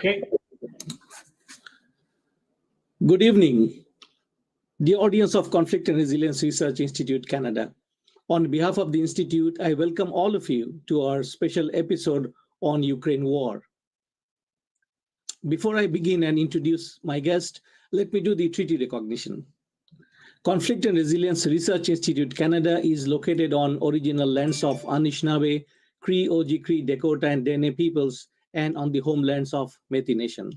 Okay. Good evening, the audience of Conflict and Resilience Research Institute, Canada. On behalf of the Institute, I welcome all of you to our special episode on Ukraine war. Before I begin and introduce my guest, let me do the treaty recognition. Conflict and Resilience Research Institute, Canada is located on original lands of Anishinaabe, Cree, Oji-Cree, Dakota, and Dene peoples, and on the homelands of Métis Nation.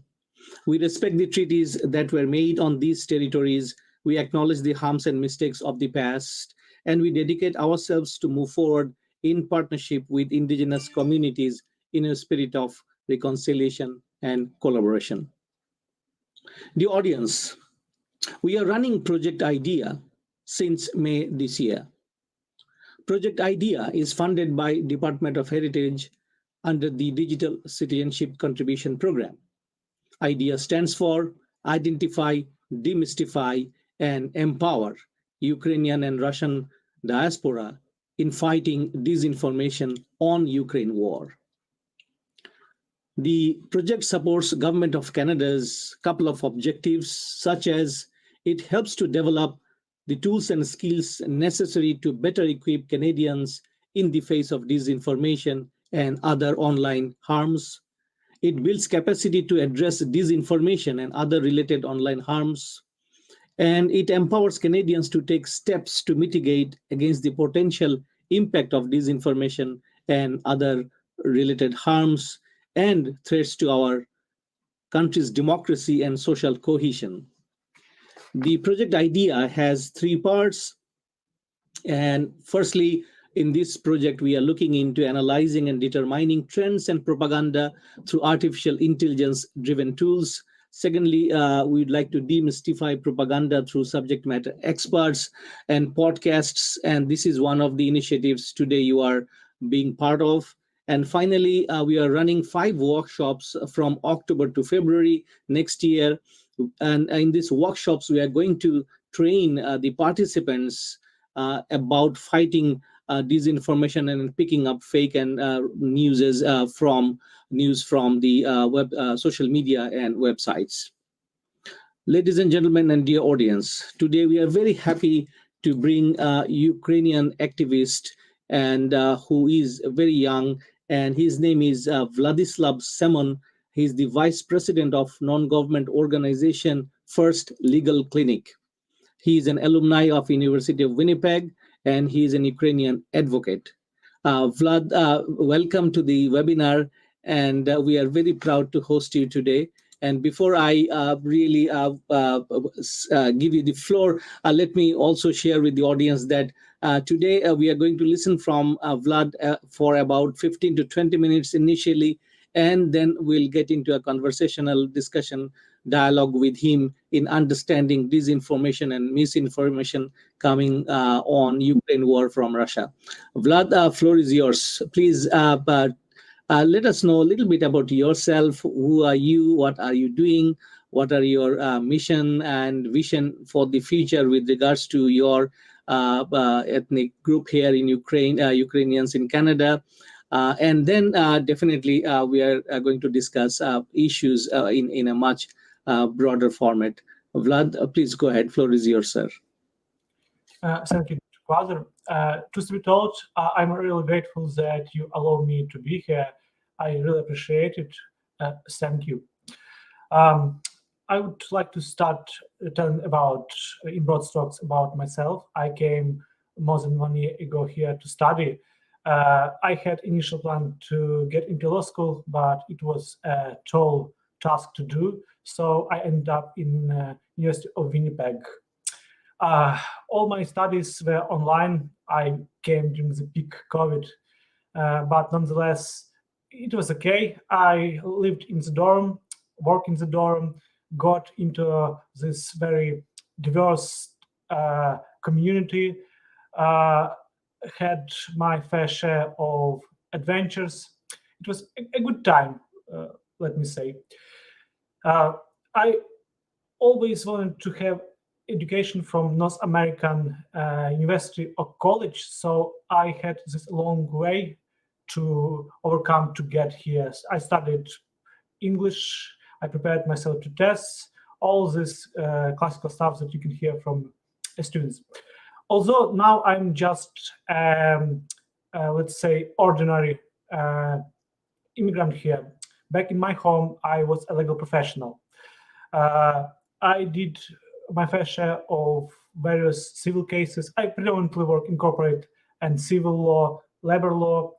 We respect the treaties that were made on these territories. We acknowledge the harms and mistakes of the past, and we dedicate ourselves to move forward in partnership with Indigenous communities in a spirit of reconciliation and collaboration. The audience, we are running Project IDEA since May this year. Project IDEA is funded by Department of Heritage under the Digital Citizenship Contribution Program. IDEA stands for Identify, Demystify, and Empower Ukrainian and Russian diaspora in fighting disinformation on Ukraine war. The project supports Government of Canada's couple of objectives, such as it helps to develop the tools and skills necessary to better equip Canadians in the face of disinformation and other online harms. It builds capacity to address disinformation and other related online harms. And it empowers Canadians to take steps to mitigate against the potential impact of disinformation and other related harms and threats to our country's democracy and social cohesion. The project IDEA has three parts. And firstly, in this project, we are looking into analyzing and determining trends and propaganda through artificial intelligence-driven tools. Secondly, we'd like to demystify propaganda through subject matter experts and podcasts. And this is one of the initiatives today you are being part of. And finally, we are running 5 workshops from October to February next year. And in these workshops, we are going to train the participants about fighting disinformation and picking up fake and news from the web, social media and websites. Ladies and gentlemen and dear audience, today we are very happy to bring a Ukrainian activist and who is very young, and his name is Vladislav Semon. He's the vice president of non-government organization First Legal Clinic. He is an alumni of University of Winnipeg, and he is an Ukrainian advocate. Vlad, welcome to the webinar, and we are very proud to host you today. And before I really give you the floor, let me also share with the audience that today we are going to listen from Vlad for about 15 to 20 minutes initially, and then we'll get into a conversational discussion dialogue with him in understanding disinformation and misinformation coming on Ukraine war from Russia. Vlad, floor is yours. Please let us know a little bit about yourself. Who are you? What are you doing? What are your mission and vision for the future with regards to your ethnic group here in Ukraine, Ukrainians in Canada? And then definitely we are going to discuss issues in a much broader format. Vlad, please go ahead. Floor is yours, sir. Thank you, Father. Truth be told, I'm really grateful that you allow me to be here. I really appreciate it. Thank you. I would like to start telling about, in broad strokes, about myself. I came more than 1 year ago here to study. I had initial plan to get into law school, but it was a tall task to do. So I ended up in University of Winnipeg. All my studies were online. I came during the peak COVID, but nonetheless, it was okay. I lived in the dorm, worked in the dorm, got into this very diverse community, had my fair share of adventures. It was a good time, let me say. I always wanted to have education from North American university or college, so I had this long way to overcome to get here. I studied English I prepared myself to tests, all this classical stuff that you can hear from students. Although now I'm just, let's say, ordinary immigrant here. Back in my home, I was a legal professional. I did my fair share of various civil cases. I predominantly work in corporate and civil law, labor law,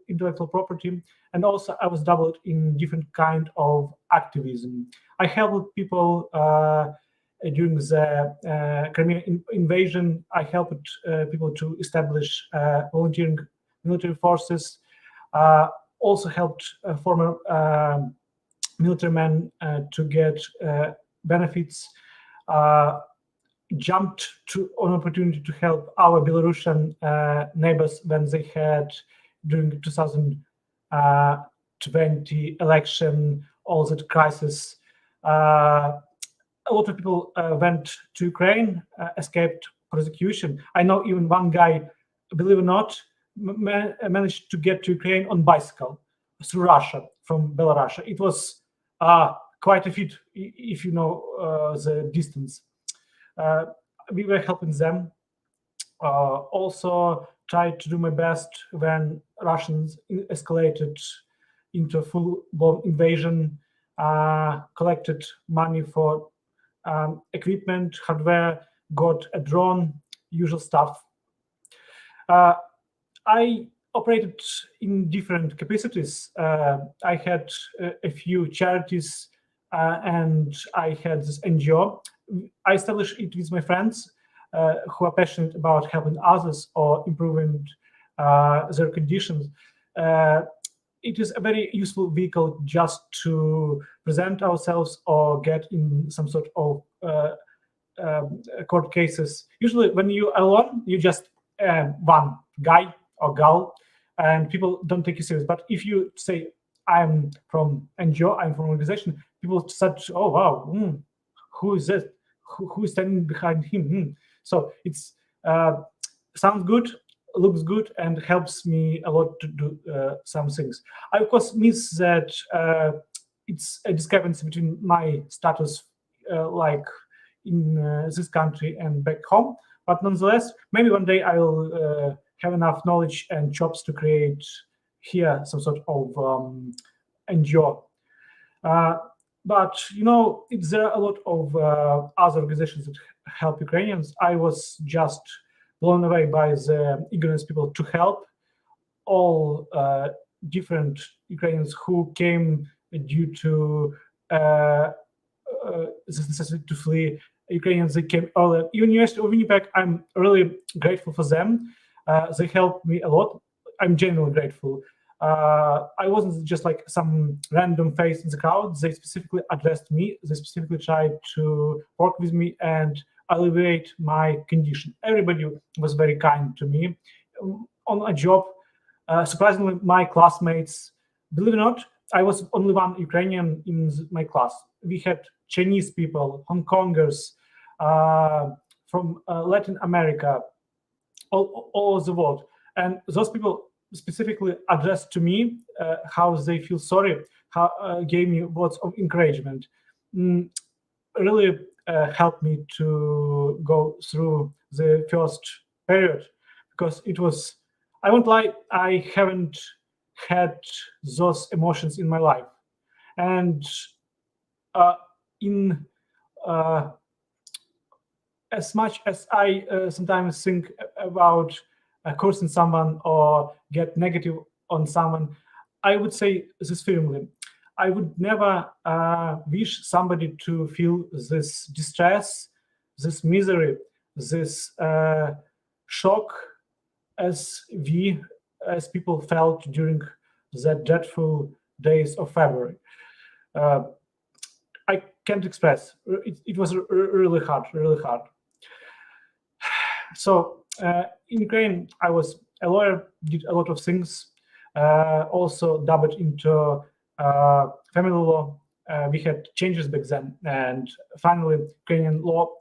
intellectual property, and also I was doubled in different kind of activism. I helped people during the Crimean invasion. I helped people to establish volunteering military forces. Also helped former military men to get benefits. Jumped to an opportunity to help our Belarusian neighbors when they had, during 2020 election, all that crisis. A lot of people went to Ukraine, escaped persecution. I know even one guy, believe it or not, managed to get to Ukraine on bicycle through Russia from Belarus. It was quite a feat if you know the distance. We were helping them. Also tried to do my best when Russians escalated into a full-blown invasion. Collected money for equipment, hardware, got a drone, usual stuff. I operated in different capacities. I had a few charities and I had this NGO. I established it with my friends who are passionate about helping others or improving their conditions. It is a very useful vehicle just to present ourselves or get in some sort of court cases. Usually when you are alone, you just one guy or girl and people don't take you serious. But if you say, I'm from NGO, I'm from organization, people start, oh wow, who is this? Who is standing behind him? So it's sounds good, looks good, and helps me a lot to do some things. I of course miss that it's a discrepancy between my status like in this country and back home, but nonetheless, maybe one day I will have enough knowledge and chops to create here some sort of NGO. But you know, there are a lot of other organizations that help Ukrainians. I was just blown away by the eagerness of people to help all different Ukrainians who came due to this necessity to flee. Ukrainians that came earlier. Even University of Winnipeg, I'm really grateful for them. They helped me a lot. I'm genuinely grateful. I wasn't just like some random face in the crowd. They specifically addressed me. They specifically tried to work with me and alleviate my condition. Everybody was very kind to me. On a job, surprisingly, my classmates, believe it or not, I was only one Ukrainian in my class. We had Chinese people, Hong Kongers, from Latin America, all over the world. And those people specifically addressed to me how they feel sorry, how gave me words of encouragement. Really helped me to go through the first period, because it was, I won't lie, I haven't had those emotions in my life. And as much as I sometimes think about cursing someone or get negative on someone, I would say this firmly. I would never wish somebody to feel this distress, this misery, this shock as we, as people felt during the dreadful days of February. I can't express. It was really hard, really hard. So in Ukraine, I was a lawyer, did a lot of things, also dabbled into family law. We had changes back then, and finally, Ukrainian law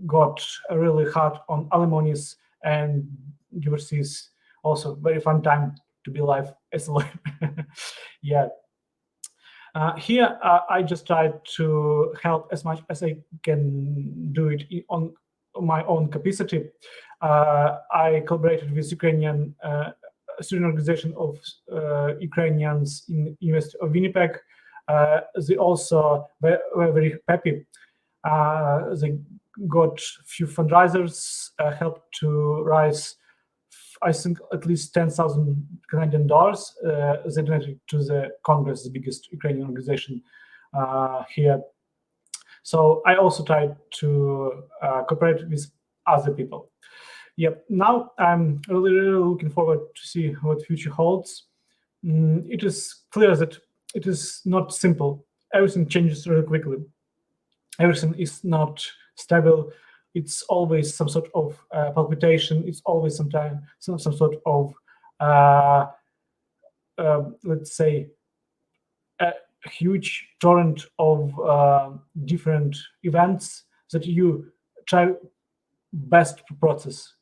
got really hard on alimonies and divorces. Also, very fun time to be alive as a lawyer. Yeah. Here, I just try to help as much as I can do it on my own capacity. I collaborated with Ukrainian student organization of Ukrainians in University of Winnipeg. They also were very happy. They got few fundraisers, helped to raise, I think, at least 10,000 Canadian dollars. They donated to the Congress, the biggest Ukrainian organization here. So I also tried to cooperate with other people. Yep. Now I'm really looking forward to see what future holds. It is clear that it is not simple. Everything changes really quickly. Everything is not stable. It's always some sort of palpitation. It's always some sort of let's say a huge torrent of different events that you try best to process.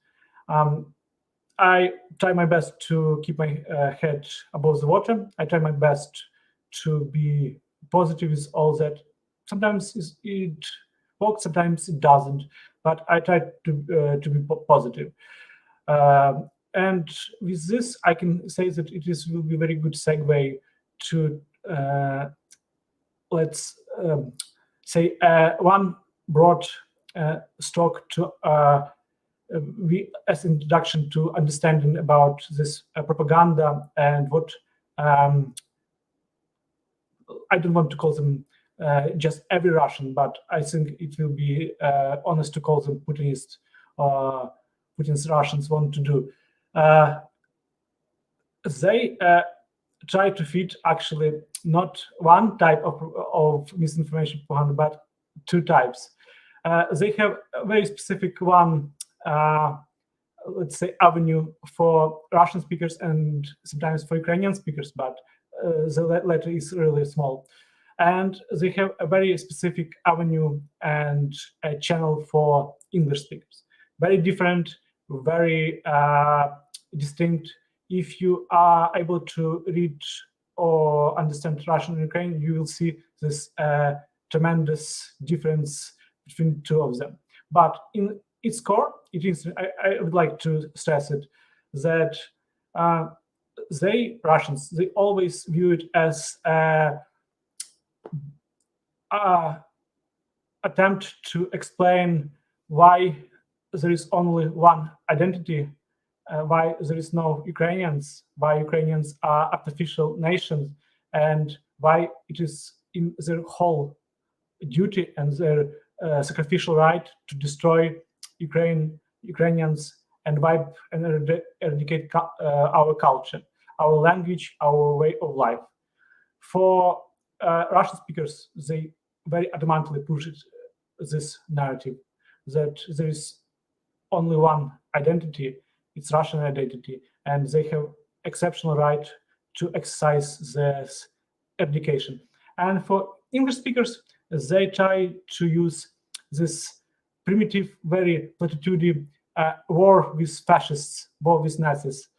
I try my best to keep my head above the water. I try my best to be positive with all that. Sometimes it works, sometimes it doesn't, but I try to be positive. And with this, I can say that will be a very good segue to let's say one broad stroke to as introduction to understanding about this propaganda and what I don't want to call them just every Russian, but I think it will be honest to call them Putinist or Putin's Russians want to do. They try to feed actually not one type of misinformation propaganda, but two types. They have a very specific one, let's say, avenue for Russian speakers and sometimes for Ukrainian speakers, but the latter is really small. And they have a very specific avenue and a channel for English speakers. Very different, very distinct. If you are able to read or understand Russian and Ukrainian, you will see this tremendous difference between two of them. But in its core, it is, I would like to stress it, that Russians, they always view it as attempt to explain why there is only one identity, why there is no Ukrainians, why Ukrainians are artificial nations, and why it is in their whole duty and their sacrificial right to destroy Ukrainians and wipe and eradicate our culture, our language, our way of life. For Russian speakers, they very adamantly push this narrative that there is only one identity, it's Russian identity, and they have exceptional right to exercise this abdication. And for English speakers, they try to use this primitive, very platitude war with fascists, war with Nazis.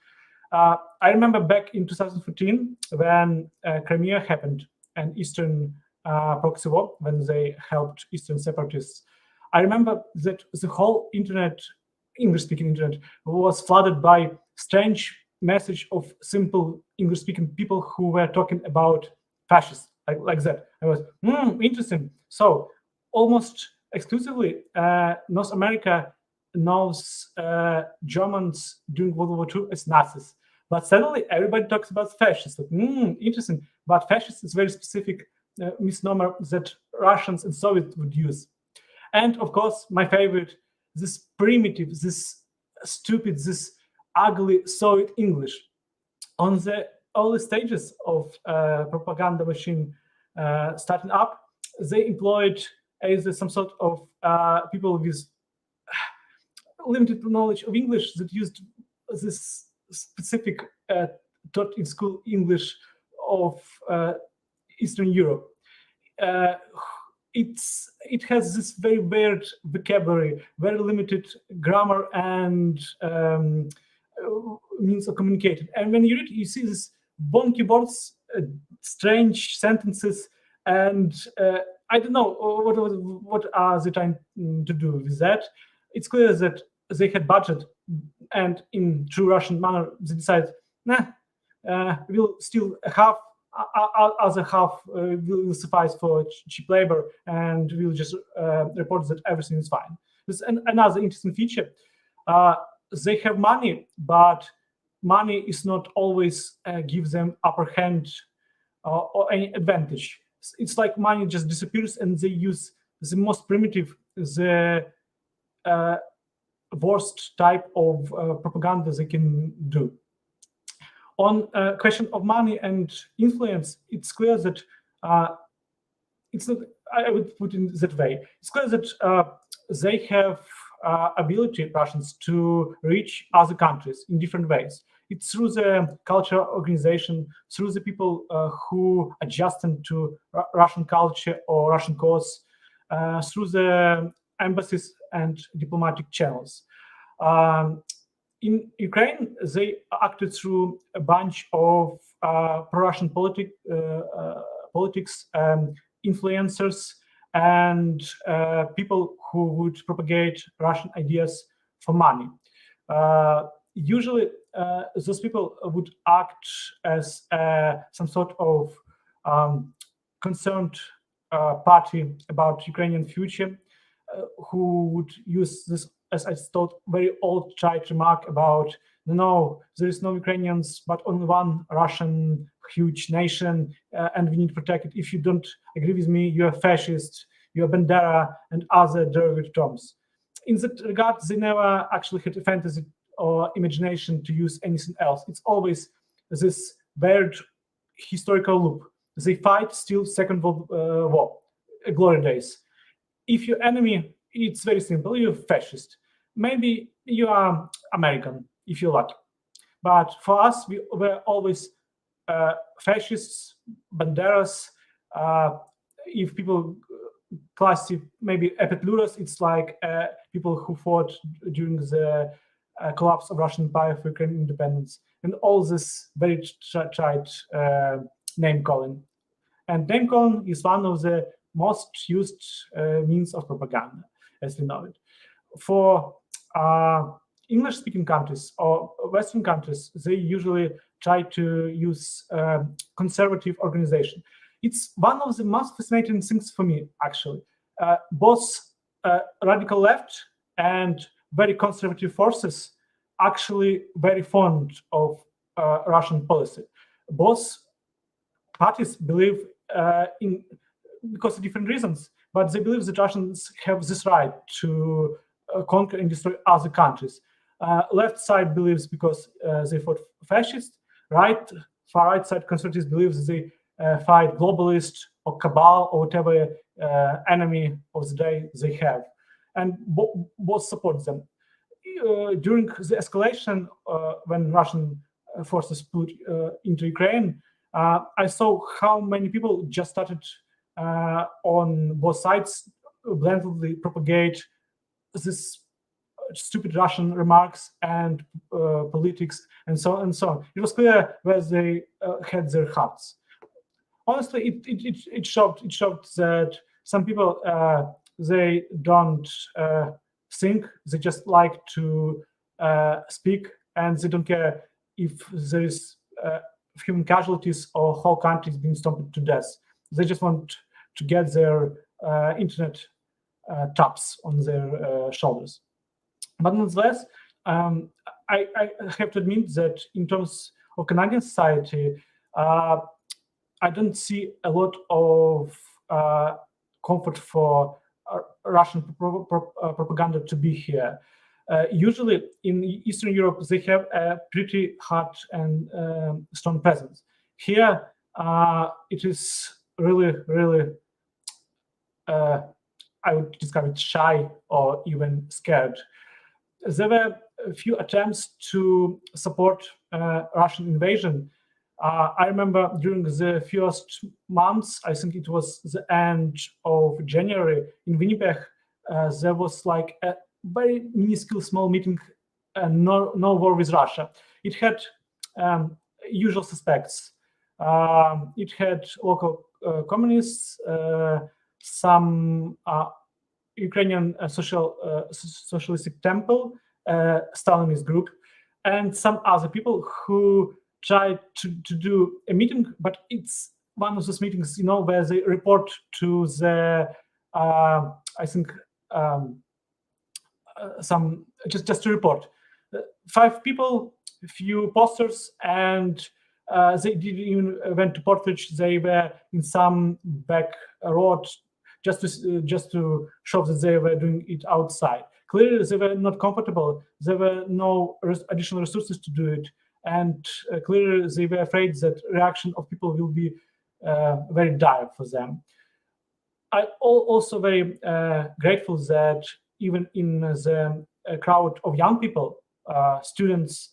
I remember back in 2014 when Crimea happened, an Eastern proxy war, when they helped Eastern separatists. I remember that the whole internet, English-speaking internet, was flooded by strange message of simple English-speaking people who were talking about fascists, like that. I was, interesting. So almost exclusively, North America knows Germans during World War II as Nazis. But suddenly everybody talks about fascists. Like, interesting. But fascist is very specific misnomer that Russians and Soviets would use. And of course, my favorite, this primitive, this stupid, this ugly Soviet English. On the early stages of propaganda machine starting up, they employed either some sort of people with limited knowledge of English that used this specific taught in school English of Eastern Europe. It has this very weird vocabulary, very limited grammar and means of communicating. And when you read, you see this bon keyboards strange sentences, and I don't know what are they trying to do with that. It's clear that they had budget, and in true Russian manner, they decided, nah, we'll still have other half will suffice for cheap labor, and we'll just report that everything is fine. This is another interesting feature. They have money, but money is not always gives them upper hand or any advantage. It's like money just disappears, and they use the most primitive, the worst type of propaganda they can do. On question of money and influence, it's clear that it's not. I would put it that way. It's clear that they have ability, Russians, to reach other countries in different ways. It's through the cultural organization, through the people who adjust to Russian culture or Russian cause, through the embassies and diplomatic channels. In Ukraine, they acted through a bunch of pro-Russian politics, influencers, and people who would propagate Russian ideas for money. Usually, those people would act as some sort of concerned party about Ukrainian future, who would use this, as I thought, very old trite remark about, no, there is no Ukrainians, but only one Russian huge nation, and we need to protect it. If you don't agree with me, you're a fascist, you're Bandera, and other derogatory terms. In that regard, they never actually had a fantasy or imagination to use anything else. It's always this weird historical loop. They fight still Second World War, glory days. If your enemy, it's very simple, you're fascist. Maybe you are American, if you're lucky. But for us, we were always fascists, banderas. If people classify maybe epetluras, it's like people who fought during the collapse of Russian Empire for Ukrainian independence, and all this very trite name calling. And name calling is one of the most used means of propaganda, as we know it. For English-speaking countries or Western countries, they usually try to use conservative organization. It's one of the most fascinating things for me, actually. Both radical left and very conservative forces actually very fond of Russian policy. Both parties believe in, because of different reasons, but they believe that Russians have this right to conquer and destroy other countries. Left side believes because they fought fascists. Far right side conservatives believes they fight globalist or cabal or whatever enemy of the day they have, and both support them. During the escalation, when Russian forces put into Ukraine, I saw how many people just started on both sides blatantly propagate this stupid Russian remarks and politics and so on and so on. It was clear where they had their hearts. Honestly, it showed that some people they don't think, they just like to speak, and they don't care if there is human casualties or whole countries being stomped to death. They just want to get their internet taps on their shoulders. But nonetheless, I have to admit that in terms of Canadian society, I don't see a lot of comfort for Russian propaganda to be here. Usually in Eastern Europe, they have a pretty hard and strong presence. Here, it is really, really, I would describe it shy or even scared. There were a few attempts to support Russian invasion. I remember during the first months, I think it was the end of January, in Winnipeg, there was like a very minuscule small meeting, no war with Russia. It had usual suspects. It had local communists, some Ukrainian socialistic temple, Stalinist group, and some other people who tried to do a meeting, but it's one of those meetings, where they report to the, I think, some just to report. 5 people, few posters, and they didn't even went to Portage. They were in some back road just to show that they were doing it outside. Clearly, they were not comfortable. There were no additional resources to do it, and clearly they were afraid that reaction of people will be very dire for them. I also very grateful that even in the crowd of young people, students,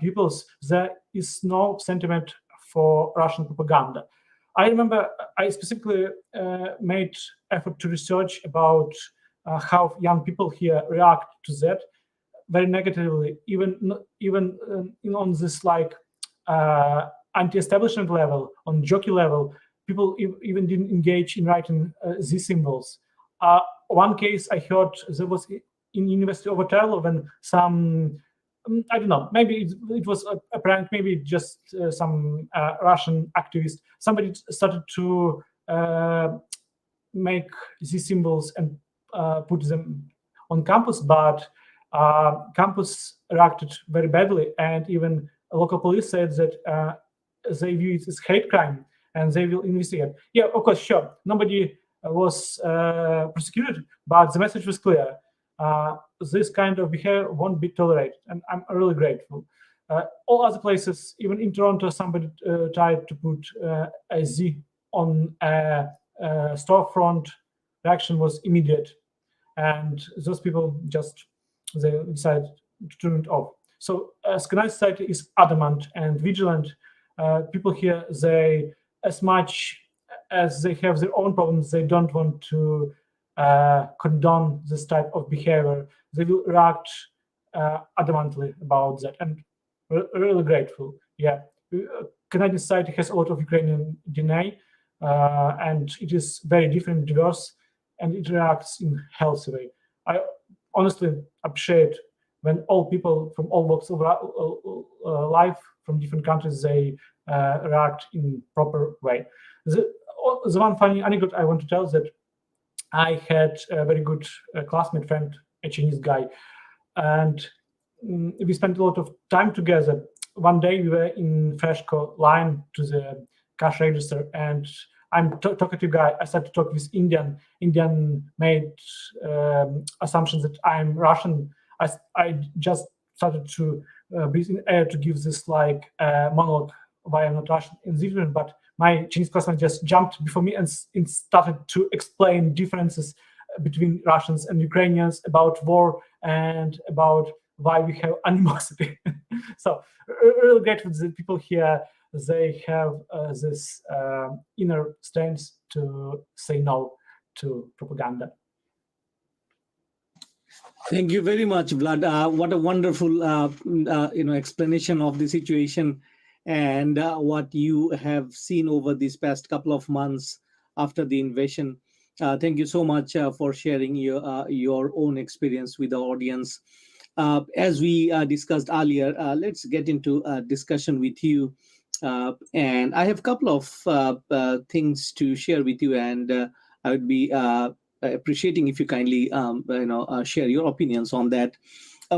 pupils, there is no sentiment for Russian propaganda. I remember I specifically made effort to research about how young people here react to that very negatively, even on this like anti-establishment level, on jockey level. People even didn't engage in writing these symbols. One case I heard, there was in University of Ottawa when some, I don't know, maybe it was a prank, maybe just some Russian activist. Somebody started to make these symbols and put them on campus, but campus reacted very badly, and even local police said that they view it as hate crime and they will investigate. Yeah, of course, sure. Nobody was prosecuted, but the message was clear. This kind of behavior won't be tolerated, and I'm really grateful. All other places, even in Toronto, somebody tried to put a Z on a storefront. Reaction was immediate, and those people they decided to turn it off. So Skanai society is adamant and vigilant. People here, they, as much as they have their own problems, they don't want to condone this type of behavior. They will react adamantly about that, and really grateful. Yeah, Canadian society has a lot of Ukrainian DNA, and it is very different, diverse, and it reacts in a healthy way. I honestly appreciate when all people from all walks of life, from different countries, they react in proper way. The one funny anecdote I want to tell is that I had a very good classmate friend, a Chinese guy, and we spent a lot of time together. One day we were in Freshco line to the cash register, and I'm talking to a guy. I started to talk with Indian. Indian made assumptions that I'm Russian. I just started to breathe in air to give this like monologue why I'm not Russian in different, but my Chinese classmate just jumped before me and started to explain differences between Russians and Ukrainians, about war and about why we have animosity. So really grateful that people here, they have this inner strength to say no to propaganda. Thank you very much, Vlad. What a wonderful explanation of the situation and what you have seen over these past couple of months after the invasion. Thank you so much for sharing your own experience with the audience. As we discussed earlier, let's get into a discussion with you. And I have a couple of things to share with you, and I would be appreciating if you kindly share your opinions on that.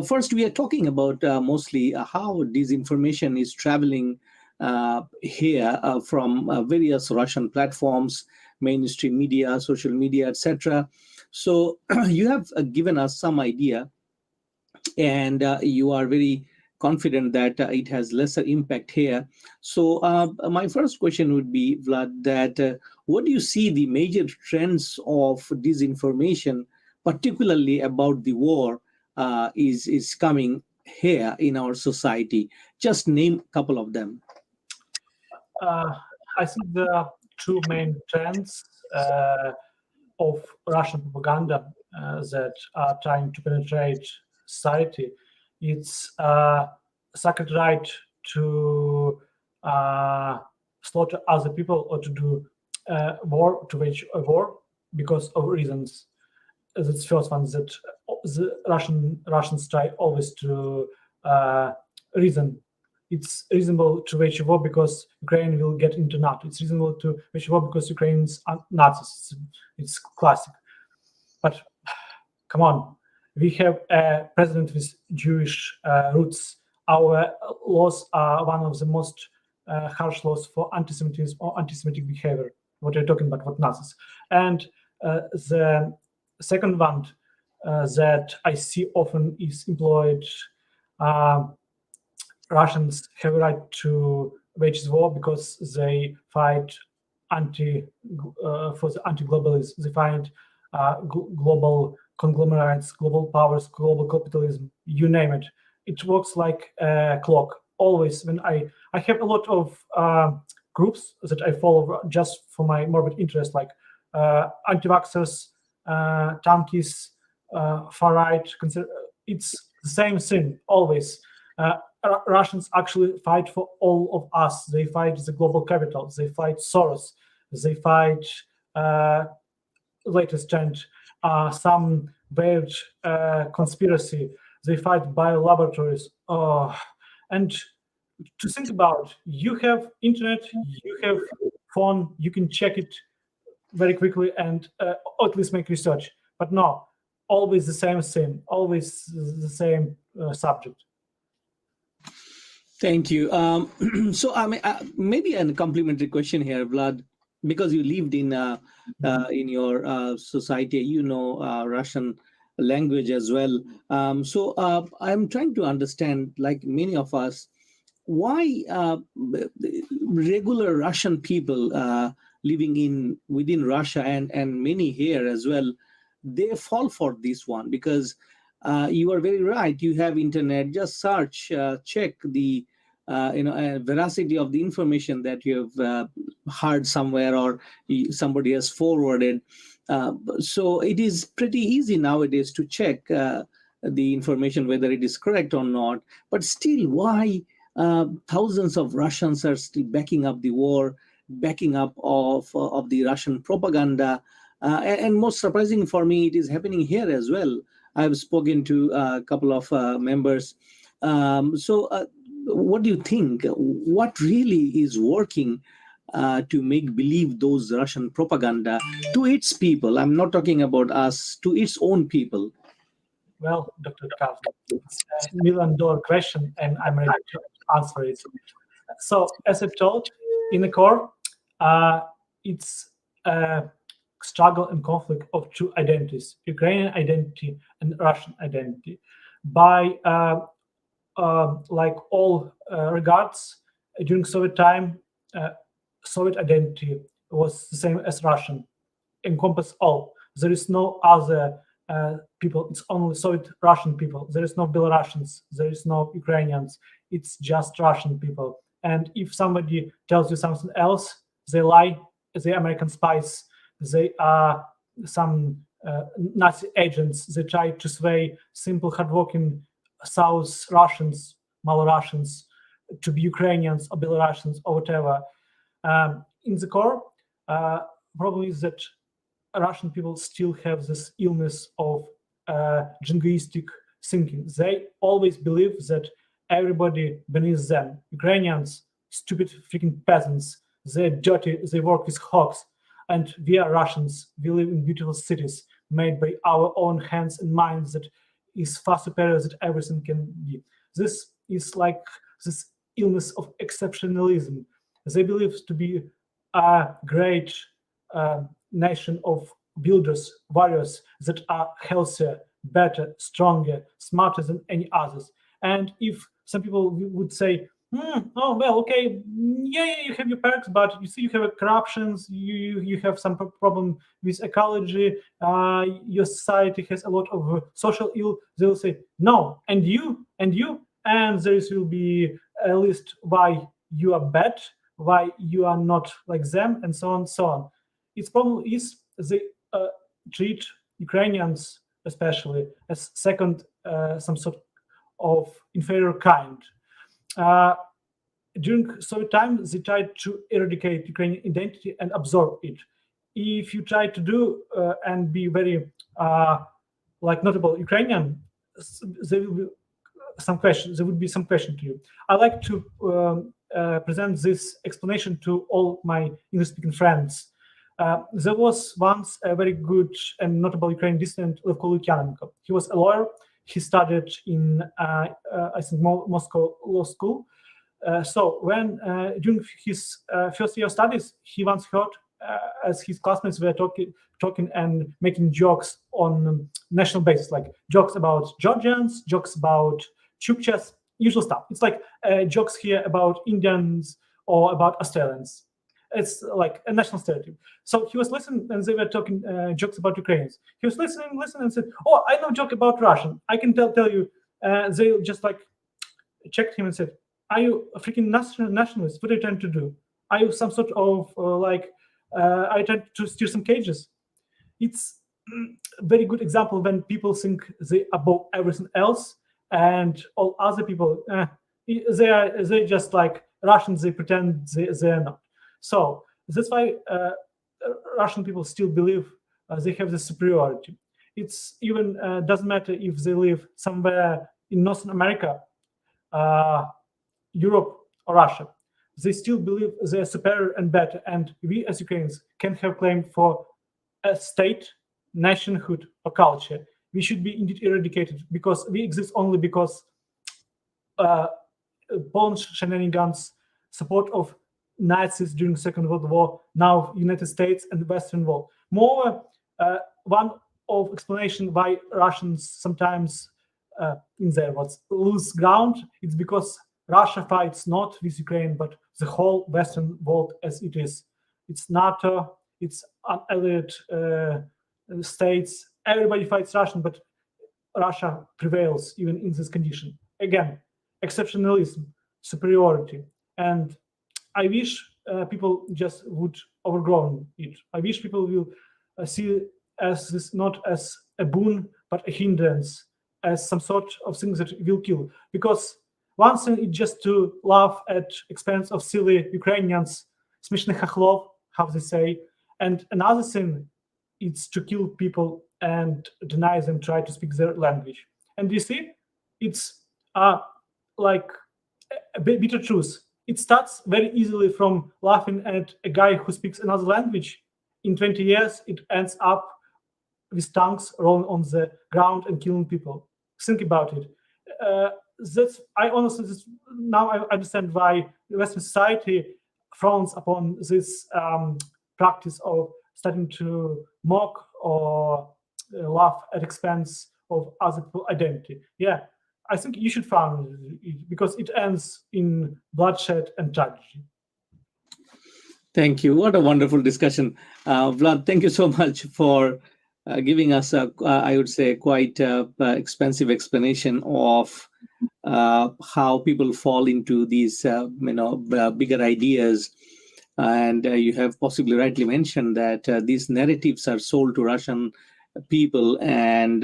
First, we are talking about mostly how disinformation is traveling here from various Russian platforms, mainstream media, social media, etc. So you have given us some idea, and you are very confident that it has lesser impact here. So my first question would be, Vlad, that what do you see the major trends of disinformation, particularly about the war, is coming here in our society? Just name a couple of them. I think there are two main trends of Russian propaganda that are trying to penetrate society. It's sacred right to slaughter other people or to do war, to wage a war because of reasons. That's first one, that the Russians try always to reason. It's reasonable to wage a war because Ukraine will get into NATO. It's reasonable to wage a war because Ukrainians are Nazis. It's classic. But come on, we have a president with Jewish roots. Our laws are one of the most harsh laws for anti-Semitism or anti-Semitic behavior. What you're talking about, what Nazis. And the second one that I see often is employed. Russians have a right to wage the war because they fight for the anti-globalism. They fight global conglomerates, global powers, global capitalism, you name it. It works like a clock. Always, when I have a lot of groups that I follow just for my morbid interest, like anti-vaxxers, tankies, far-right. It's the same thing, always. Russians actually fight for all of us. They fight the global capital. They fight Soros. They fight latest trend, some weird conspiracy. They fight biolaboratories. And to think about, you have internet, you have phone, you can check it very quickly and or at least make research. But no, always the same thing, always the same subject. Thank you. So I mean, maybe a complimentary question here, Vlad, because you lived in your society, you know Russian language as well. So I'm trying to understand, like many of us, why regular Russian people living within Russia and many here as well, they fall for this one because you are very right. You have internet, just search, check the veracity of the information that you have heard somewhere or somebody has forwarded. So it is pretty easy nowadays to check the information whether it is correct or not. But still, why thousands of Russians are still backing up the war, backing up of the Russian propaganda? And most surprising for me, it is happening here as well. I've spoken to a couple of members. What do you think? What really is working to make believe those Russian propaganda to its people? I'm not talking about us, to its own people. Well, Dr. Kav, it's a $1 million question, and I'm ready to answer it. So, as I told, in the core, it's a struggle and conflict of two identities: Ukrainian identity and Russian identity. By like all regards, during Soviet time, Soviet identity was the same as Russian, encompass all. There is no other people. It's only Soviet Russian people. There is no Belarusians. There is no Ukrainians. It's just Russian people. And if somebody tells you something else, they lie. They're American spies. They are some Nazi agents. They try to sway simple, hardworking South Russians, Malorussians, to be Ukrainians or Belarusians or whatever. In the core, problem is that Russian people still have this illness of jingoistic thinking. They always believe that everybody beneath them, Ukrainians, stupid freaking peasants, they're dirty, they work with hogs, and we are Russians, we live in beautiful cities made by our own hands and minds that is far superior than everything can be. This is like this illness of exceptionalism. They believe to be a great nation of builders, warriors that are healthier, better, stronger, smarter than any others. And if some people would say, oh, well, okay, yeah, you have your perks, but you see you have corruptions, you have some problem with ecology, your society has a lot of social ill, they will say, no, and you, and there will be a list why you are bad, why you are not like them, and so on, so on. Its problem is they treat Ukrainians, especially, as second, some sort of inferior kind. during Soviet time, they tried to eradicate Ukrainian identity and absorb it. If you try to do and be very like notable Ukrainian, there will be some questions. There would be some question to you. I like to present this explanation to all my English-speaking friends. There was once a very good and notable Ukrainian dissident, Levko Lukyanenko. He was a lawyer. He studied in, I think, Moscow Law School. So when during his first year of studies, he once heard as his classmates were talking and making jokes on national basis, like jokes about Georgians, jokes about Chukchas, usual stuff. It's like jokes here about Indians or about Australians. It's like a national stereotype. So he was listening, and they were talking jokes about Ukrainians. He was listening, and said, "Oh, I know a joke about Russian. I can tell you." They just like checked him and said, "Are you a freaking nationalist? What are you trying to do? Are you some sort of are you trying to steer some cages?" It's a very good example when people think they above everything else, and all other people they're just like Russians. They pretend they are not. So that's why Russian people still believe they have the superiority. It's even doesn't matter if they live somewhere in North America, Europe, or Russia. They still believe they are superior and better. And we as Ukrainians can have claim for a state, nationhood, or culture. We should be indeed eradicated because we exist only because Polish shenanigans, support of Nazis during Second World War, now United States and the Western world. More, one of explanation why Russians sometimes, in their words, lose ground, it's because Russia fights not with Ukraine, but the whole Western world as it is. It's NATO, it's allied states, everybody fights Russian, but Russia prevails even in this condition. Again, exceptionalism, superiority, and I wish people just would overgrow it. I wish people will see as this not as a boon, but a hindrance, as some sort of things that will kill. Because one thing is just to laugh at expense of silly Ukrainians, смешных хохлов, how they say, and another thing is to kill people and deny them try to speak their language. And you see, it's like a bitter truth. It starts very easily from laughing at a guy who speaks another language. In 20 years, it ends up with tanks rolling on the ground and killing people. Think about it. I honestly now I understand why Western society frowns upon this practice of starting to mock or laugh at expense of other people's identity. Yeah, I think you should frown it because it ends in bloodshed and tragedy. Thank you. What a wonderful discussion. Vlad, thank you so much for giving us a, I would say, quite expensive explanation of how people fall into these, bigger ideas. And you have possibly rightly mentioned that these narratives are sold to Russian people, and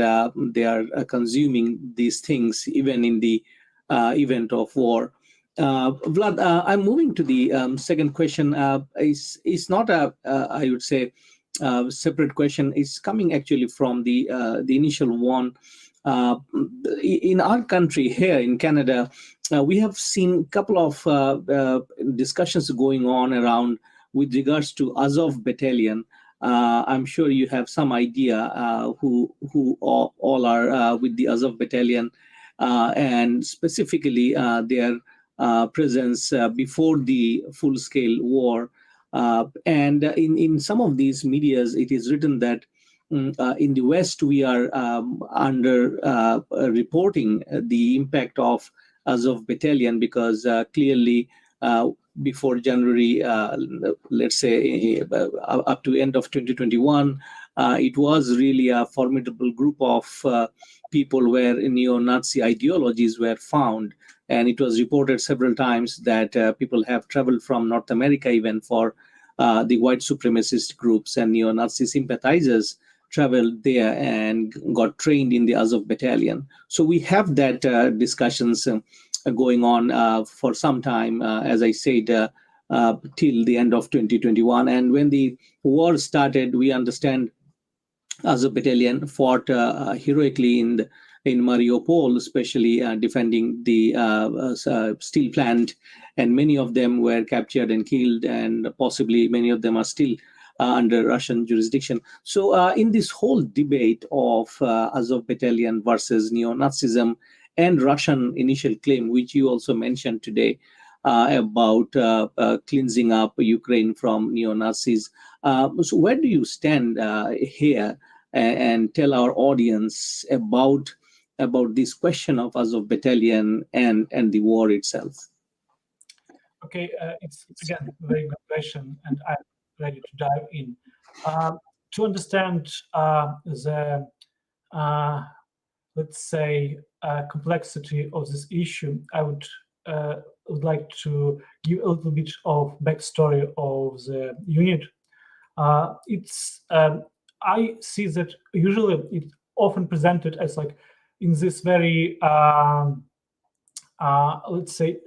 they are consuming these things even in the event of war. Vlad, I'm moving to the second question. It's not a, I would say, separate question. It's coming actually from the initial one. In our country here in Canada, we have seen a couple of discussions going on around with regards to Azov Battalion. I'm sure you have some idea who all are with the Azov Battalion, and specifically their presence before the full-scale war. And in some of these medias, it is written that in the West, we are under reporting the impact of Azov Battalion because clearly before January, let's say up to end of 2021, it was really a formidable group of people where neo-Nazi ideologies were found. And it was reported several times that people have traveled from North America even for the white supremacist groups and neo-Nazi sympathizers traveled there and got trained in the Azov Battalion. So we have that discussions going on for some time, as I said, till the end of 2021. And when the war started, we understand Azov Battalion fought heroically in Mariupol, especially defending the steel plant, and many of them were captured and killed, and possibly many of them are still under Russian jurisdiction. So, in this whole debate of Azov Battalion versus neo-Nazism and Russian initial claim, which you also mentioned today, about cleansing up Ukraine from neo-Nazis. So where do you stand here, and tell our audience about this question of Azov Battalion and the war itself? Okay, it's again a very good question, and I'm ready to dive in. To understand the let's say complexity of this issue, I would like to give a little bit of backstory of the unit. It's I see that usually it's often presented as like in this very let's say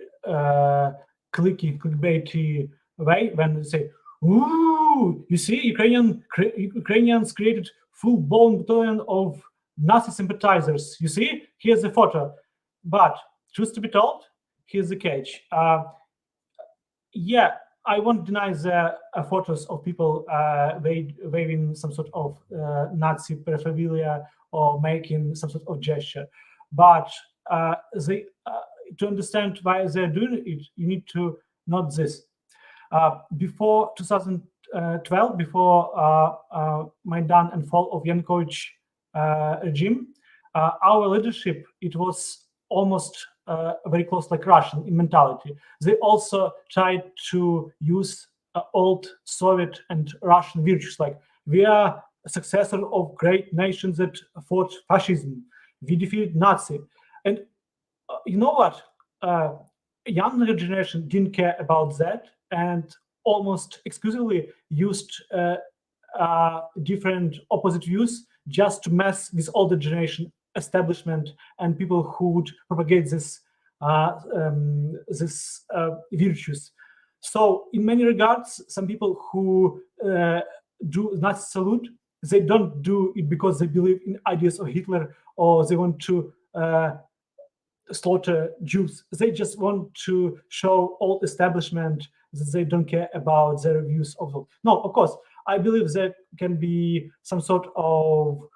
clickbaity way, when they say, "Ooh, you see, Ukrainians created full-blown battalion of Nazi sympathizers. You see, here's the photo." But truth to be told, here's the catch. Yeah, I won't deny the photos of people waving some sort of Nazi paraphernalia or making some sort of gesture. But they, to understand why they're doing it, you need to note this. Before 2012, before Maidan and fall of Yanukovych regime, our leadership, it was almost very close like Russian in mentality. They also tried to use old Soviet and Russian virtues, like we are a successor of great nations that fought fascism. We defeated Nazi. And you know what? Younger generation didn't care about that and almost exclusively used different opposite views just to mess with older generation establishment and people who would propagate this virtues. So in many regards, some people who do Nazi salute, they don't do it because they believe in ideas of Hitler or they want to slaughter Jews. They just want to show old establishment that they don't care about their views of them. No, of course, I believe there can be some sort of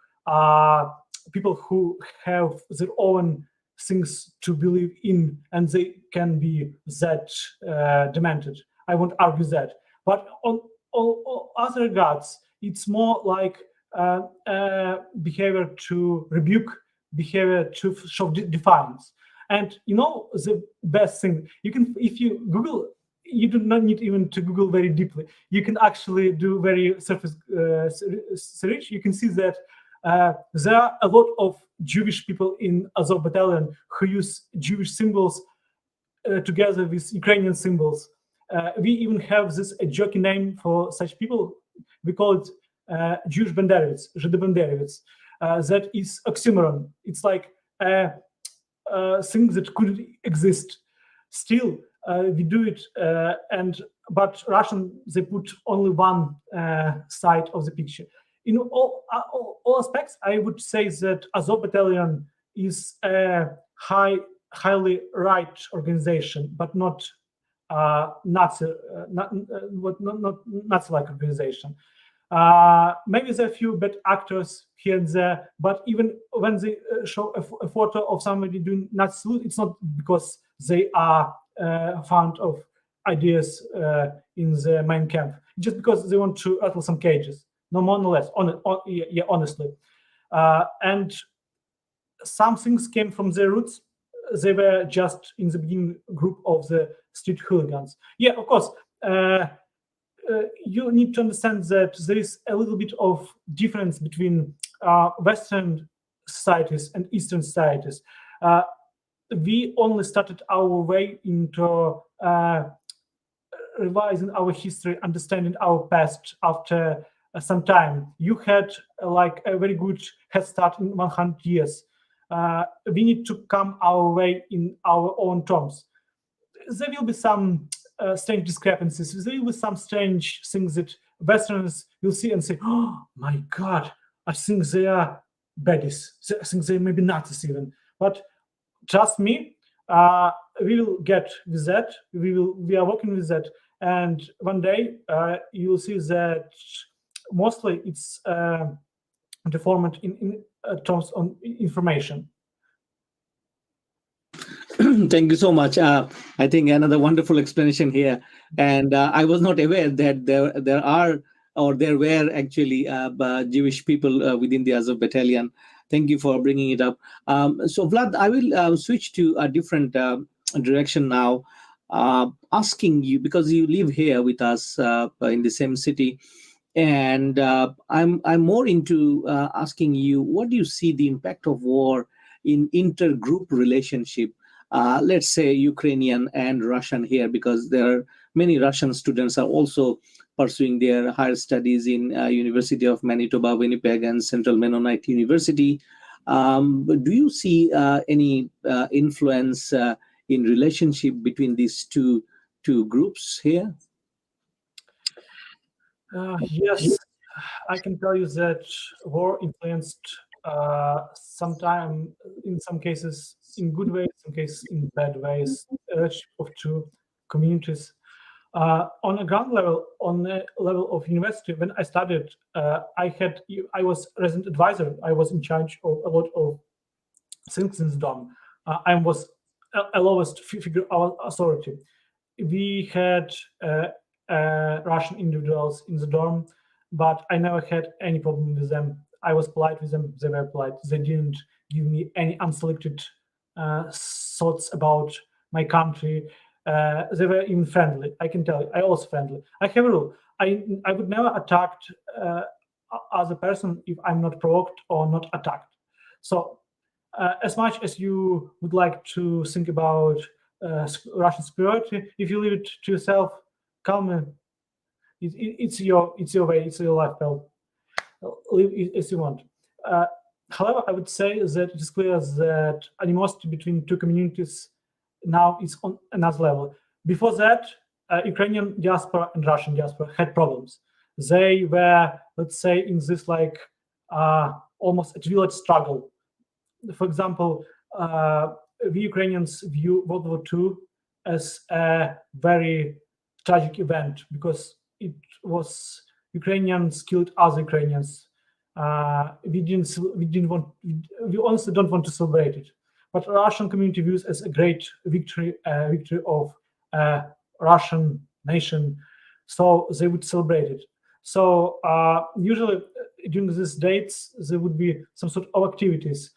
people who have their own things to believe in, and they can be that demanded. I won't argue that. But on all other regards, it's more like behavior to rebuke, behavior to show defiance. And you know the best thing, you can, if you Google, you do not need even to Google very deeply. You can actually do very surface search. You can see that there are a lot of Jewish people in Azov Battalion who use Jewish symbols together with Ukrainian symbols. We even have this a joking name for such people. We call it Jewish Banderovets, Zhidobanderovets. That is oxymoron. It's like things that couldn't exist. Still, we do it, but Russian, they put only one side of the picture. In all aspects, I would say that Azov Battalion is a highly right organization, but not Nazi, not Nazi-like organization. Maybe there are a few bad actors here and there, but even when they show a photo of somebody doing Nazi salute, it's not because they are fond of ideas in the main camp, just because they want to rattle some cages, no more no less. Honestly, and some things came from their roots. They were just in the beginning group of the street hooligans. Yeah, of course. You need to understand that there is a little bit of difference between Western societies and Eastern societies. We only started our way into revising our history, understanding our past after some time. You had like a very good head start in 100 years. we need to come our way in our own terms. There will be some strange discrepancies. There will be some strange things that Westerners will see and say, "Oh my God, I think they are baddies. I think they may be Nazis even." But trust me, we will get with that. We are working with that, and one day you will see that mostly it's deformed in terms of information. Thank you so much. I think another wonderful explanation here, and I was not aware that there are or there were actually Jewish people within the Azov battalion. Thank you for bringing it up. So Vlad, I will switch to a different direction now, asking you, because you live here with us in the same city, and I'm more into asking you, what do you see the impact of war in intergroup relationship? Let's say Ukrainian and Russian here, because there are many Russian students are also pursuing their higher studies in University of Manitoba, Winnipeg, and Central Mennonite University. Do you see any influence in relationship between these two groups here? Yes, I can tell you that war influenced sometime, in some cases, in good ways, some cases in bad ways, of two communities. On a ground level, on the level of university, when I studied, I was resident advisor. I was in charge of a lot of things in the dorm. I was a lowest figure of authority. We had Russian individuals in the dorm, but I never had any problem with them. I was polite with them. They were polite. They didn't give me any unselected thoughts about my country. They were even friendly. I can tell you, I was friendly. I have a rule. I would never attack other person if I'm not provoked or not attacked. So as much as you would like to think about Russian superiority, if you leave it to yourself, calmly, it's your way, it's your lifestyle. Live as you want. However, I would say that it is clear that animosity between two communities now is on another level. Before that, Ukrainian diaspora and Russian diaspora had problems. They were, let's say, in this like almost a village struggle. For example, we Ukrainians view World War II as a very tragic event because it was Ukrainians killed other Ukrainians. We honestly don't want to celebrate it. But Russian community views as a great victory of Russian nation, so they would celebrate it. So usually during these dates there would be some sort of activities,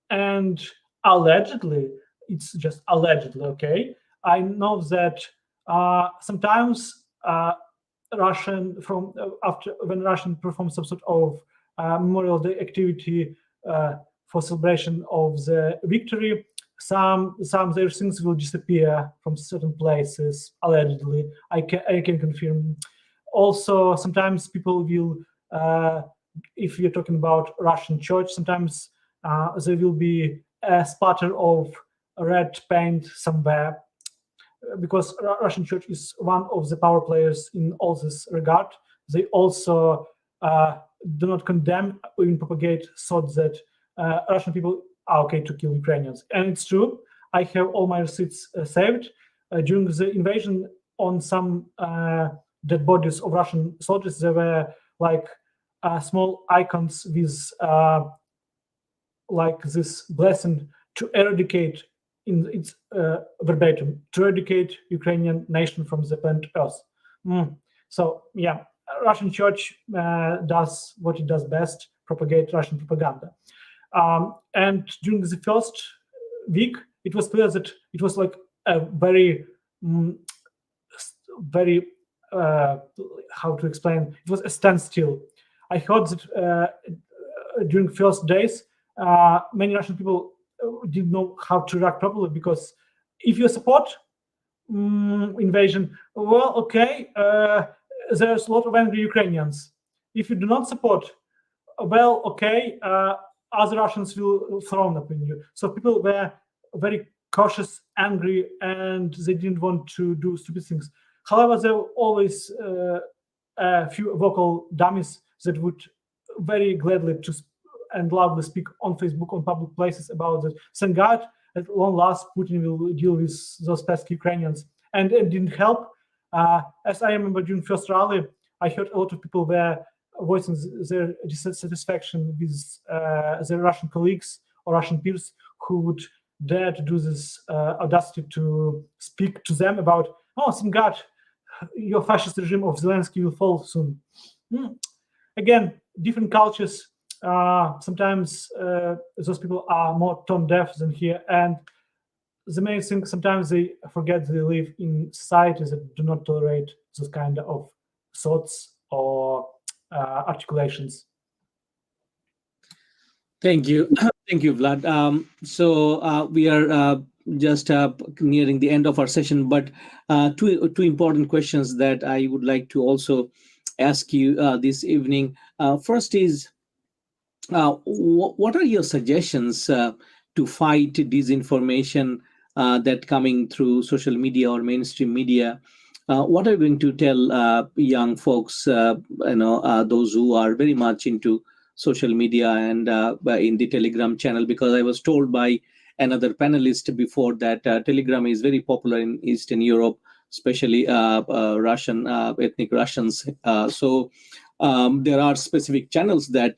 and allegedly, it's just allegedly, okay? I know that sometimes Russian after when Russian perform some sort of Memorial Day activity for celebration of the victory, some their things will disappear from certain places. Allegedly, I can confirm. Also, sometimes people will, if you're talking about Russian church, sometimes there will be a splatter of red paint somewhere, because Russian church is one of the power players in all this regard. They also do not condemn or even propagate thoughts that Russian people are okay to kill Ukrainians. And it's true. I have all my receipts saved. During the invasion, on some dead bodies of Russian soldiers, there were like small icons with like this blessing to eradicate, in its verbatim, to eradicate Ukrainian nation from the planet Earth. So yeah, Russian church does what it does best, propagate Russian propaganda. And during the first week, it was clear that it was like a very, how to explain, it was a standstill. I heard that during first days, many Russian people didn't know how to react properly, because if you support invasion, well, okay, there's a lot of angry Ukrainians. If you do not support, well, okay, other Russians will throw up in you. So people were very cautious, angry, and they didn't want to do stupid things. However, there were always a few vocal dummies that would very gladly and loudly speak on Facebook, on public places about that. Thank God, at long last, Putin will deal with those pesky Ukrainians. And it didn't help. As I remember during first rally, I heard a lot of people were voicing their dissatisfaction with their Russian colleagues or Russian peers who would dare to do this audacity to speak to them about, oh, thank God, your fascist regime of Zelensky will fall soon. Again, different cultures. Sometimes those people are more tone deaf than here, and the main thing, sometimes they forget they live in societies that do not tolerate those kind of thoughts or articulations. Thank you. Thank you, Vlad. So we are just nearing the end of our session, but two important questions that I would like to also ask you this evening. First is, what are your suggestions to fight disinformation that coming through social media or mainstream media? What are you going to tell young folks, those who are very much into social media and in the Telegram channel? Because I was told by another panelist before that Telegram is very popular in Eastern Europe, especially Russian ethnic Russians. So there are specific channels that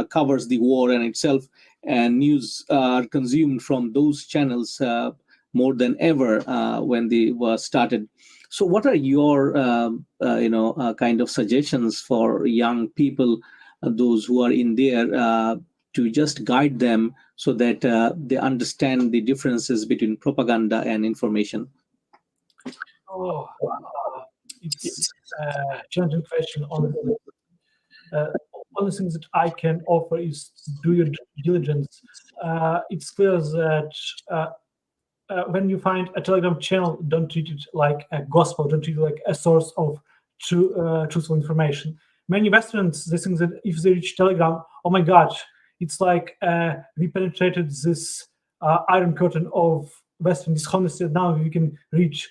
covers the war and itself, and news are consumed from those channels more than ever when they were started. So what are your kind of suggestions for young people, those who are in there, to just guide them so that they understand the differences between propaganda and information? Oh, it's a challenging question, honestly. One thing that I can offer is do your due diligence. It's clear that when you find a Telegram channel, don't treat it like a gospel, don't treat it like a source of truthful information. Many Westerns, they think that if they reach Telegram, oh my God, it's like we penetrated this iron curtain of Western dishonesty. Now we can reach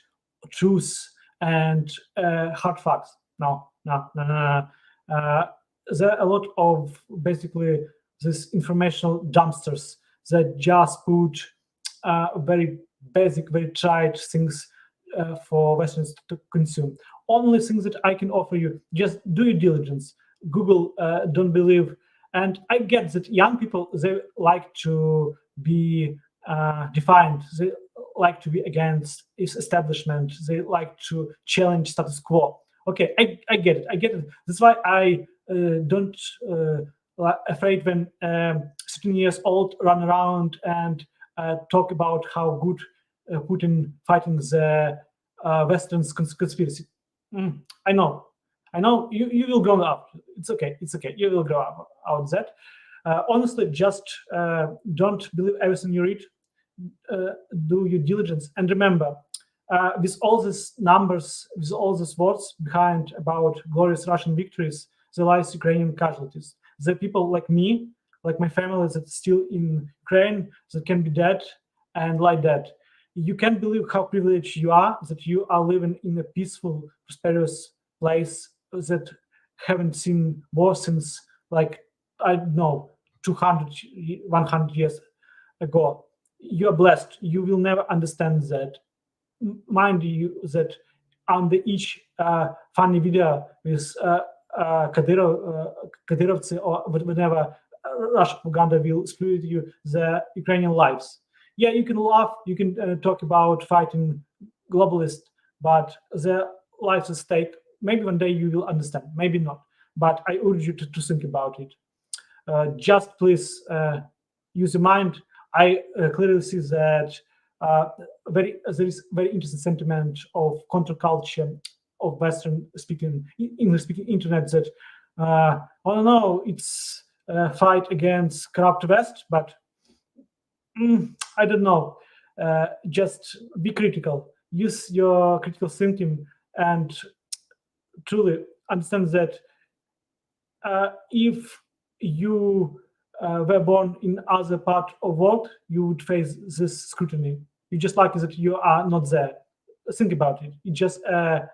truth and hard facts. No. There are a lot of basically these informational dumpsters that just put very basic, very tried things for Westerners to consume. Only things that I can offer you, just do your diligence. Google, don't believe. And I get that young people, they like to be defiant. They like to be against its establishment. They like to challenge status quo. Okay, I get it. I get it. That's why I don't afraid when 16 years old run around and talk about how good Putin fighting the Western conspiracy. I know. You will grow up. It's okay. You will grow up out of that. Honestly, just don't believe everything you read. Do your diligence, and remember, with all these numbers, with all these words behind about glorious Russian victories, there lies Ukrainian casualties. The people like me, like my family, that's still in Ukraine, that can be dead and lie dead. You can't believe how privileged you are, that you are living in a peaceful, prosperous place that haven't seen war since, like, I don't know, 200, 100 years ago. You are blessed. You will never understand that. Mind you, that under each funny video with Kadyrovцы or whenever Russian propaganda will split you the Ukrainian lives. Yeah, you can laugh, you can talk about fighting globalists, but their lives at stake. Maybe one day you will understand, maybe not. But I urge you to think about it. Just please use your mind. I clearly see that there is very interesting sentiment of counterculture of Western speaking, English speaking internet that I don't know, it's a fight against corrupt West, but I don't know. Just be critical. Use your critical thinking and truly understand that if you were born in other part of world, you would face this scrutiny. You just lucky that you are not there. Think about it. It's just an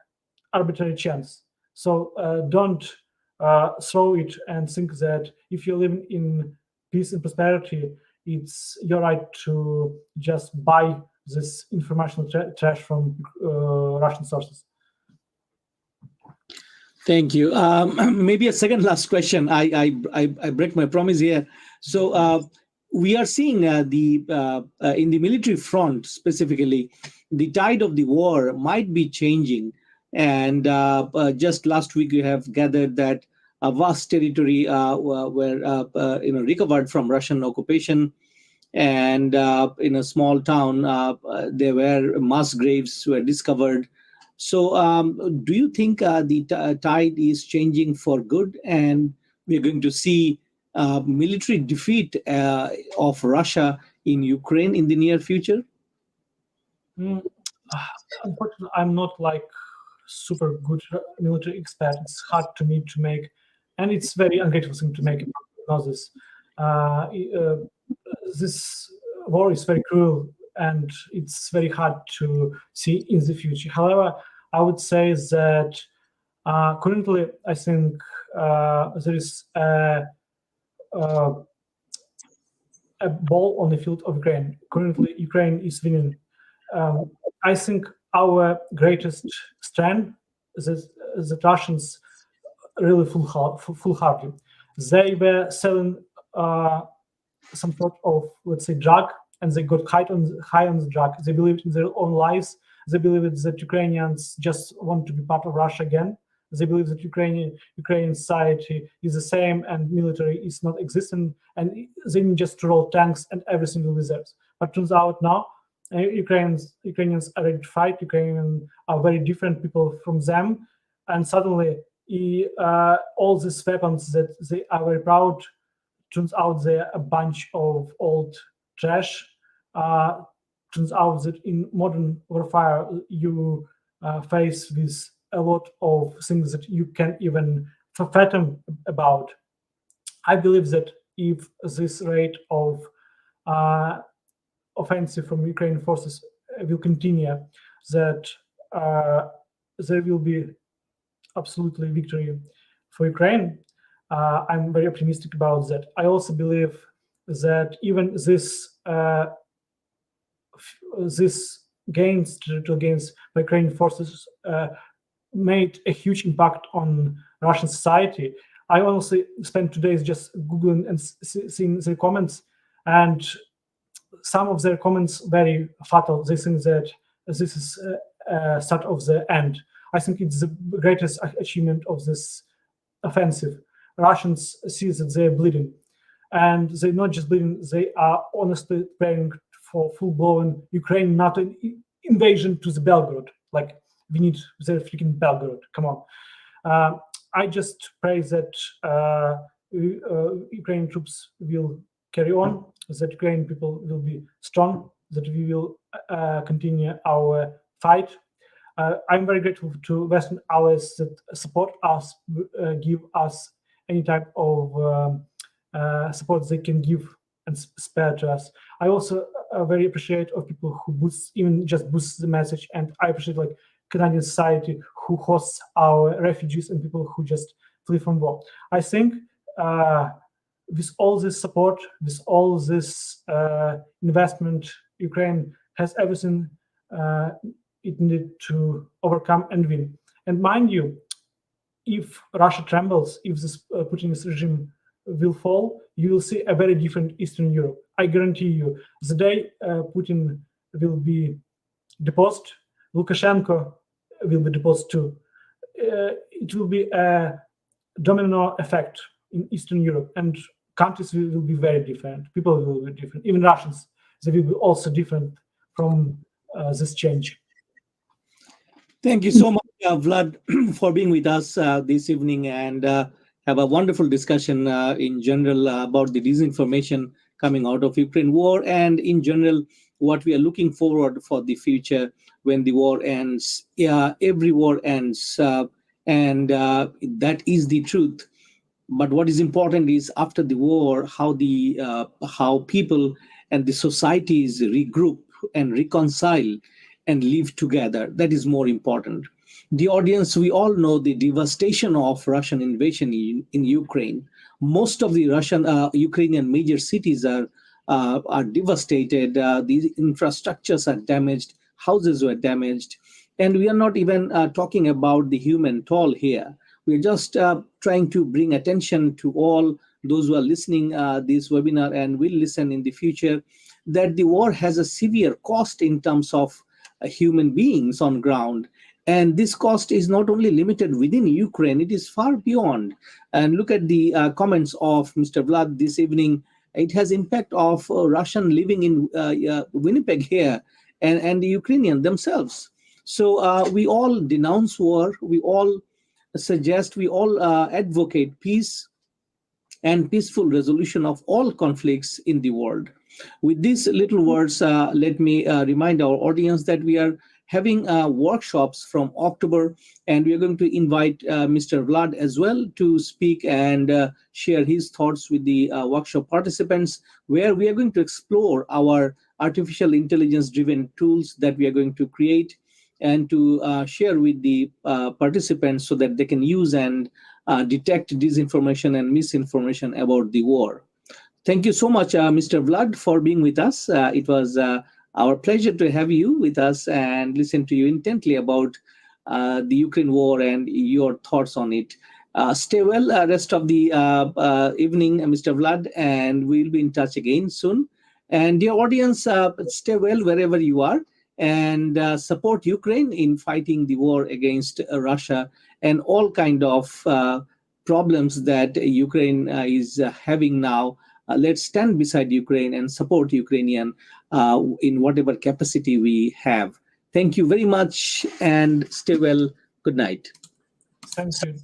arbitrary chance. So don't throw it and think that if you live in peace and prosperity, it's your right to just buy this informational trash from Russian sources. Thank you. Maybe a second last question. I break my promise here. So we are seeing in the military front specifically, the tide of the war might be changing. And just last week, we have gathered that a vast territory were recovered from Russian occupation. And in a small town, there were mass graves were discovered. So do you think the tide is changing for good, and we're going to see military defeat of Russia in Ukraine in the near future? Unfortunately, I'm not like super good military expert. It's hard to me to make, and it's very ungrateful thing to make a prognosis. This war is very cruel, and it's very hard to see in the future. However, I would say that currently, I think there is a ball on the field of Ukraine. Currently, Ukraine is winning. I think our greatest strength is that Russians really foolhardy. They were selling some sort of, let's say, drug, and they got high on the drug. They believed in their own lives. They believed that Ukrainians just want to be part of Russia again. They believe that Ukrainian society is the same and military is not existent, and they need just to roll tanks and everything will be theirs. But turns out now, Ukrainians are ready to fight. Ukrainians are very different people from them, and suddenly all these weapons that they are very proud, turns out they're a bunch of old trash. Turns out that in modern warfare you face with a lot of things that you can't even fathom about. I believe that if this rate of offensive from Ukrainian forces will continue, that there will be absolutely victory for Ukraine. I'm very optimistic about that. I also believe that even this territorial gains by Ukrainian forces made a huge impact on Russian society. I honestly spent 2 days just Googling and seeing their comments, and some of their comments very fatal. They think that this is start of the end. I think it's the greatest achievement of this offensive. Russians see that they're bleeding, and they're not just bleeding, they are honestly preparing for full-blown Ukraine NATO invasion to the Belgorod. Like, we need their freaking Belgorod. Come on. I just pray that Ukrainian troops will carry on, that Ukrainian people will be strong, that we will continue our fight. I'm very grateful to Western allies that support us, give us any type of support they can give and spare to us. I also very appreciate of people who boost the message, and I appreciate like Canadian society who hosts our refugees and people who just flee from war. I think with all this support, with all this investment, Ukraine has everything it needed to overcome and win. And mind you, if Russia trembles, if this Putin's regime will fall, you will see a very different Eastern Europe. I guarantee you, the day Putin will be deposed, Lukashenko will be deposed too. It will be a domino effect in Eastern Europe, and countries will be very different. People will be different. Even Russians, they will be also different from this change. Thank you so much, Vlad, for being with us this evening, and have a wonderful discussion in general about the disinformation coming out of Ukraine war, and in general what we are looking forward for the future when the war ends. Yeah, every war ends, and that is the truth. But what is important is after the war, how people and the societies regroup and reconcile and live together. That is more important. The audience, we all know the devastation of Russian invasion in Ukraine. Most of the Ukrainian major cities are devastated. The infrastructures are damaged. Houses were damaged. And we are not even talking about the human toll here. We're just trying to bring attention to all those who are listening this webinar and will listen in the future, that the war has a severe cost in terms of human beings on ground. And this cost is not only limited within Ukraine, it is far beyond. And look at the comments of Mr. Vlad this evening. It has impact of Russian living in Winnipeg here and the Ukrainian themselves. So we all denounce war, we all suggest, we all advocate peace and peaceful resolution of all conflicts in the world. With these little words, let me remind our audience that we are having workshops from October, and we are going to invite Mr. Vlad as well to speak and share his thoughts with the workshop participants, where we are going to explore our artificial intelligence-driven tools that we are going to create and to share with the participants so that they can use and detect disinformation and misinformation about the war. Thank you so much, Mr. Vlad, for being with us. It was our pleasure to have you with us and listen to you intently about the Ukraine war and your thoughts on it. Stay well rest of the evening, Mr. Vlad, and we'll be in touch again soon. And dear audience, stay well wherever you are, and support Ukraine in fighting the war against Russia and all kind of problems that Ukraine is having now. Let's stand beside Ukraine and support Ukrainian in whatever capacity we have. Thank you very much and stay well. Good night. Thank you.